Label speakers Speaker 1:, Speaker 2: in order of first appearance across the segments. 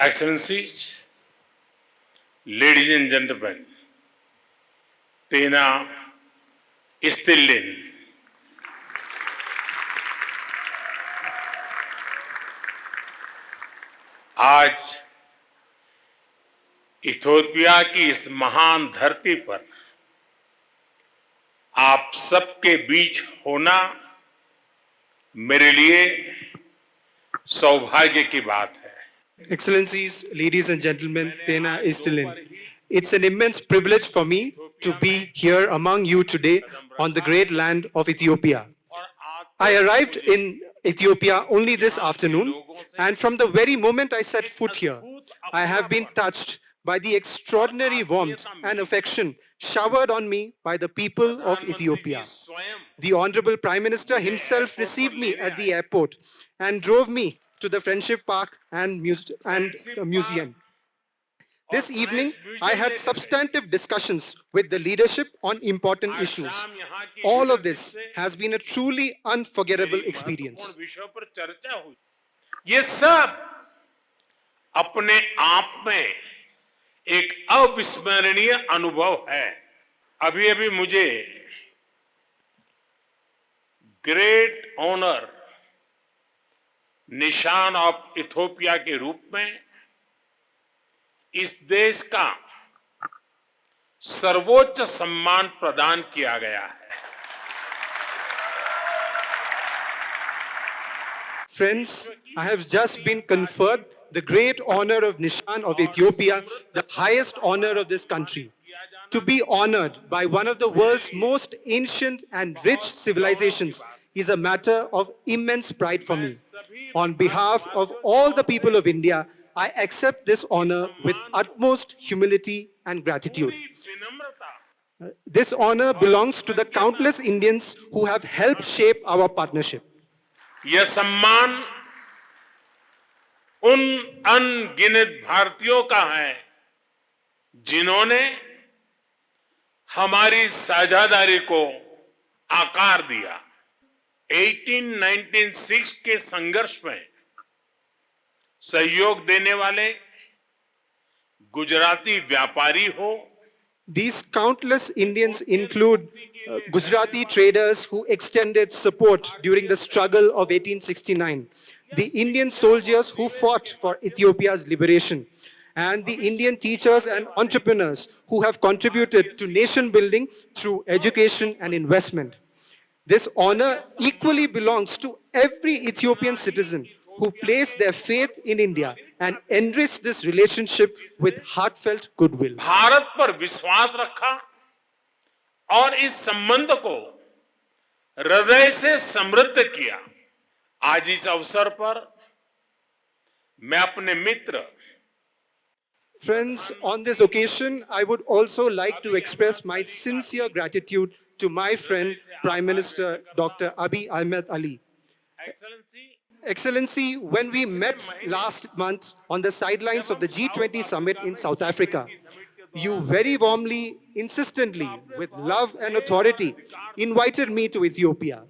Speaker 1: Excellencies, ladies and gentlemen, Tena Istilin. आज Ethiopia की इस महान धरती पर आप सबके बीच होना मेरे लिए सौभाग्य की बात है.
Speaker 2: Excellencies, ladies and gentlemen, Tena Istilin. It's an immense privilege for me to be here among you today on the great land of Ethiopia. I arrived in Ethiopia only this afternoon, and from the very moment I set foot here, I have been touched by the extraordinary warmth and affection showered on me by the people of Ethiopia. The Honorable Prime Minister himself received me at the airport and drove me to the Friendship Park and museum. This evening, I had substantive discussions with the leadership on important issues. All of this has been a truly unforgettable experience.
Speaker 1: ये सब अपने आप में एक अविस्मरणीय अनुभव है. अभी अभी मुझे ग्रेट ऑनर निशान ऑफ इथियोपिया के रूप में इस देश का सर्वोच्च सम्मान प्रदान किया गया है.
Speaker 2: Friends, I have just been conferred the great honor of Nishan of Ethiopia, the highest honor of this country. To be honored by one of the world's most ancient and rich civilizations is a matter of immense pride for me. On behalf of all the people of India, I accept this honor with utmost humility and gratitude. This honor belongs to the countless Indians who have helped shape our partnership.
Speaker 1: यह सम्मान उन अनगिनत भारतीयों का है जिन्होंने हमारी साझेदारी को आकार दिया. 1896 के संघर्ष में सहयोग देने वाले गुजराती व्यापारी हो.
Speaker 2: These countless Indians include Gujarati traders who extended support during the struggle of 1869, the Indian soldiers who fought for Ethiopia's liberation, and the Indian teachers and entrepreneurs who have contributed to nation building through education and investment. This honor equally belongs to every Ethiopian citizen who place their faith in India and enrich this relationship with heartfelt goodwill.
Speaker 1: Bharat पर विश्वास रखा और इस संबंध को हृदय से समृद्ध किया. आज इस अवसर पर मैं अपने मित्र
Speaker 2: Friends, on this occasion, I would also like to express my sincere gratitude to my friend, Prime Minister Dr. Abiy Ahmed Ali. Excellency, when we met last month on the sidelines of the G20 summit in South Africa, you very warmly, insistently, with love and authority, invited me to Ethiopia.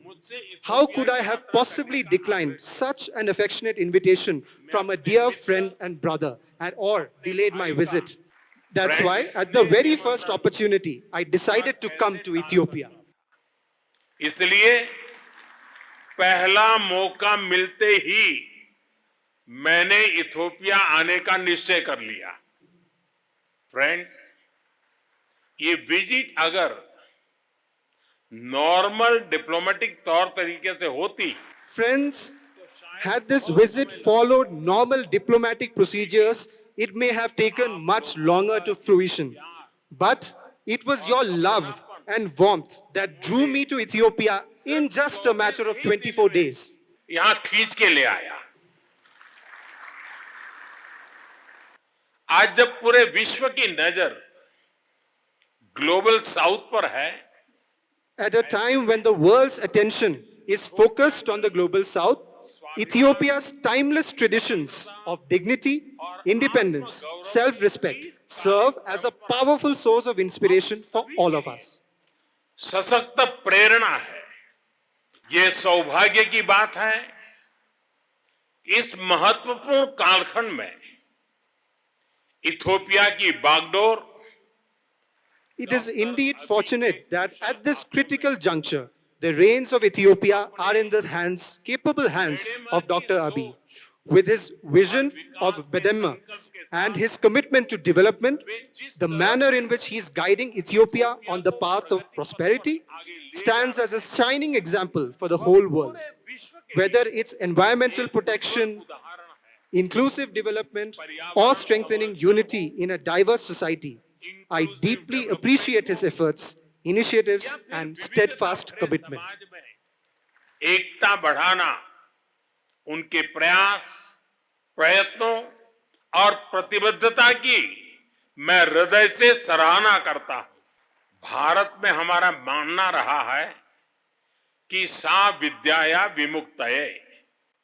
Speaker 2: How could I have possibly declined such an affectionate invitation from a dear friend and brother, or delayed my visit? That's why, at the very first opportunity, I decided to come to Ethiopia.
Speaker 1: इसलिए पहला मौका मिलते ही मैंने Ethiopia आने का निश्चय कर लिया. फ्रेंड्स, ये विजिट अगर नॉर्मल डिप्लोमेटिक तौर तरीके से होती,
Speaker 2: Friends, had this visit followed normal diplomatic procedures, it may have taken much longer to fruition. But it was your love and warmth that drew me to Ethiopia in just a matter of 24 days.
Speaker 1: यहां खींच के ले आया. आज जब पूरे विश्व की नजर ग्लोबल साउथ पर है,
Speaker 2: At a time when the world's attention is focused on the global south, Ethiopia's timeless traditions of dignity, independence, self-respect serve as a powerful source of inspiration for all of us.
Speaker 1: सशक्त प्रेरणा है. ये सौभाग्य की बात है. इस महत्वपूर्ण कालखंड में इथियोपिया की बागडोर
Speaker 2: It is indeed fortunate that at this critical juncture, the reins of Ethiopia are in the hands, capable hands of Dr. Abiy. With his vision of Bedemma and his commitment to development, the manner in which he is guiding Ethiopia on the path of prosperity stands as a shining example for the whole world. Whether it's environmental protection, inclusive development, or strengthening unity in a diverse society, I deeply appreciate his efforts, initiatives, and steadfast commitment.
Speaker 1: एकता बढ़ाना उनके प्रयास, प्रयत्नों और प्रतिबद्धता की मैं हृदय से सराहना करता हूं। भारत में हमारा मानना रहा है कि सा विद्याया विमुक्तये।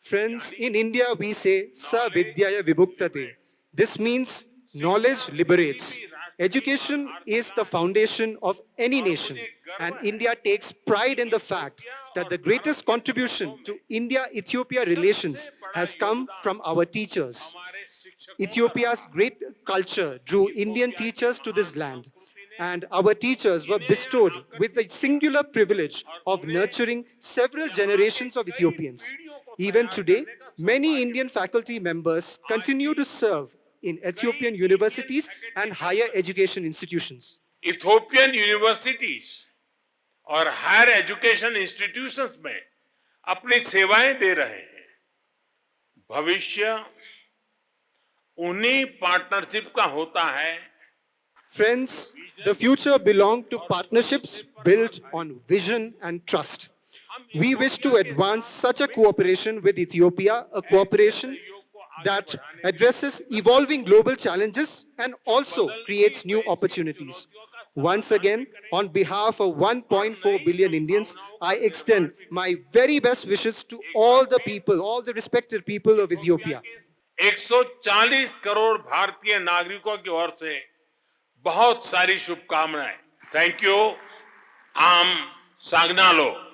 Speaker 2: Friends, in India we say Sa Vidyaya Vimuktate. This means knowledge liberates. Education is the foundation of any nation, and India takes pride in the fact that the greatest contribution to India-Ethiopia relations has come from our teachers. Ethiopia's great culture drew Indian teachers to this land, and our teachers were bestowed with the singular privilege of nurturing several generations of Ethiopians. Even today, many Indian faculty members continue to serve in Ethiopian universities and higher education institutions.
Speaker 1: Ethiopian universities और higher education institutions में अपनी सेवाएं दे रहे हैं। भविष्य उन्हीं partnership का होता है।
Speaker 2: Friends, the future belongs to partnerships built on vision and trust. We wish to advance such a cooperation with Ethiopia, a cooperation that addresses evolving global challenges and also creates new opportunities. Once again, on behalf of 1.4 billion Indians, I extend my very best wishes to all the people, all the respected people of Ethiopia.
Speaker 1: 140 crore भारतीय नागरिकों की ओर से बहुत सारी शुभकामनाएं। Thank you. आम सागनालो।